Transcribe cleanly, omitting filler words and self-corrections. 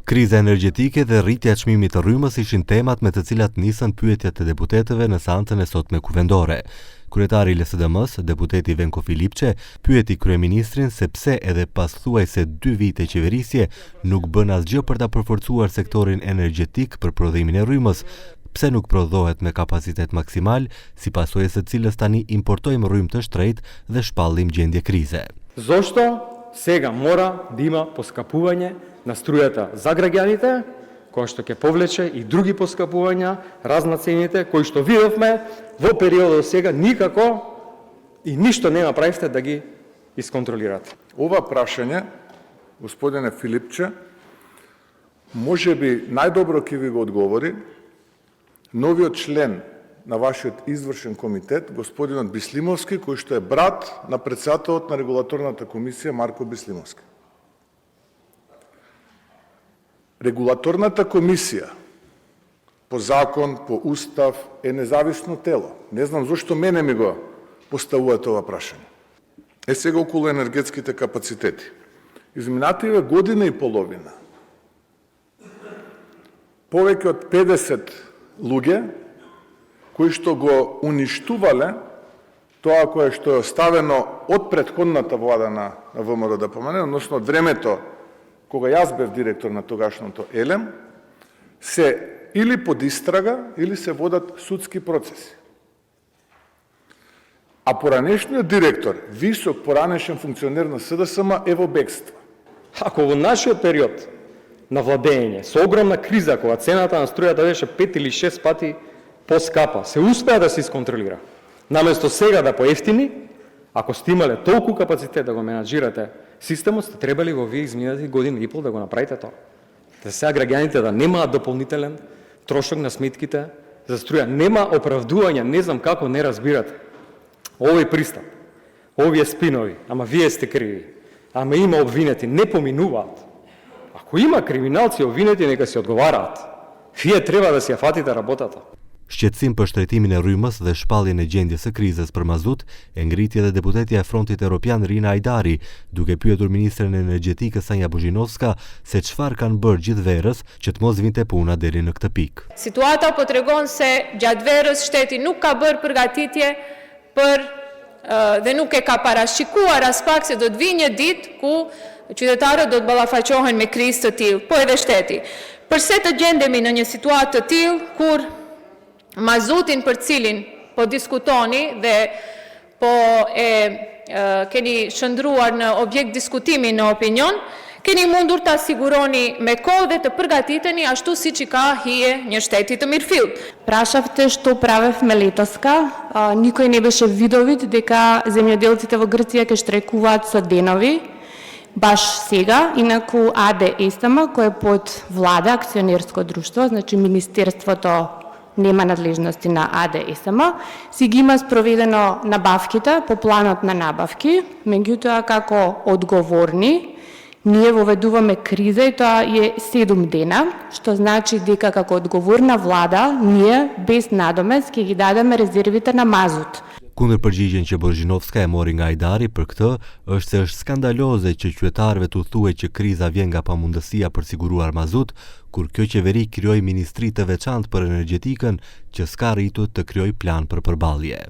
Kriza energjetike dhe rritja e çmimit të rrymës ishin temat me të cilat nisën pyetjet e deputetëve në seancën e sotme kuvendore. Kryetari i LSDM-s, deputeti Venko Filipçe, pyeti kryeministrin se pse edhe pas thuajse 2 vite qeverisje nuk bën asgjë për ta përforcuar sektorin energjetik për prodhimin e rrymës, pse nuk prodhohet me kapacitet maksimal, si pasojë së cilës tani importojmë rrymë të shtrejtë dhe shpallim gjendje krize. Зошто сега мора да има поскапување на струјата за граѓаните, кој што ќе повлече и други поскапувања, разна цените, кои што видовме во периодот сега никако и ништо не направивте да ги исконтролирате. Ова прашање, господине Филипче, може би најдобро ќе ви го одговори новиот член на вашиот извршен комитет, господинот Бислимовски, кој што е брат на председателот на регулаторната комисија Марко Бислимовски. Регулаторната комисија по закон, по устав е независно тело. Не знам зошто мене ми го поставуваат ова прашање. Е сега околу енергетските капацитети. Изминативе година и половина повеќе од 50 луѓе кои што го уништувале тоа кое што е оставено од претходната влада на ВМРО ДПМН, односно од времето кога јас бев директор на тогашното ЕЛЕМ, се или под истрага, или се водат судски процеси. А поранешниот директор, висок поранешен функционер на СДСМ, е во бегство. Ако во нашиот период на владење, со огромна криза, кога цената на струјата беше 5 или 6 пати поскапа, се успеа да се исконтролира. Наместо сега да поевтини, ако сте имале толку капацитет да го менаџирате системот, сте требали во вие изминати година и пол да го направите тоа. Да сега граѓаните да немаат дополнителен трошок на сметките за струја. Нема оправдување, не знам како не разбирате. Овој пристап, овие спинови, ама вие сте криви, ама има обвинети, не поминуваат. Ако има криминалци обвинети, нека си одговараат. Вие треба да си ја фатите работата. Shqetësim për shtrejtimin e rrymës dhe shpalljen e gjendjes së krizës për mazut e ngriti edhe deputetja e Frontit Evropian Rina Hajdari, duke pyetur ministren e energjetikës Sanja Bozhinovska se çfarë kanë bërë gjithë verës që të mos vinte puna deri në këtë pikë. Situata po tregon se gjatë verës shteti nuk ka bërë përgatitje për dhe nuk e ka parashikuar as pak se do të vijë një ditë ku qytetarët do të ballafaqohen me krizë të tillë, po edhe shteti. Përse të gjendemi në një situatë të tillë kur mazutin për cilin po diskutoni dhe po keni shëndruar në objekt diskutimi në opinion, keni mundur të asiguroni me kohë dhe të përgatiteni ashtu si që ka hije një shteti të mirëfillt. Прашавте што правевме летоска. Никој не беше видовит дека земјоделците во Грција ќе штрекуваат со денови. Баш сега, инаку АД ЕСМ, кој е под влада, акционерско друштво, значи Министерството нема надлежности на АД ЕСМ, си ги има спроведено набавките по планот на набавки, меѓутоа како одговорни, ние воведуваме криза и тоа е 7 дена, што значи дека како одговорна влада, ние без надомес ќе ги дадеме резервите на мазут. Kundër përgjigjen që Bozhinovska e mori nga Hajdari për këtë, është se është skandaloze që qytetarëve t'u thuhet që kriza vjen nga pamundësia për siguruar mazut, kur kjo qeveri krijoi ministri të veçantë për energjetikën që s'ka arritur të krijojë plan për përballje.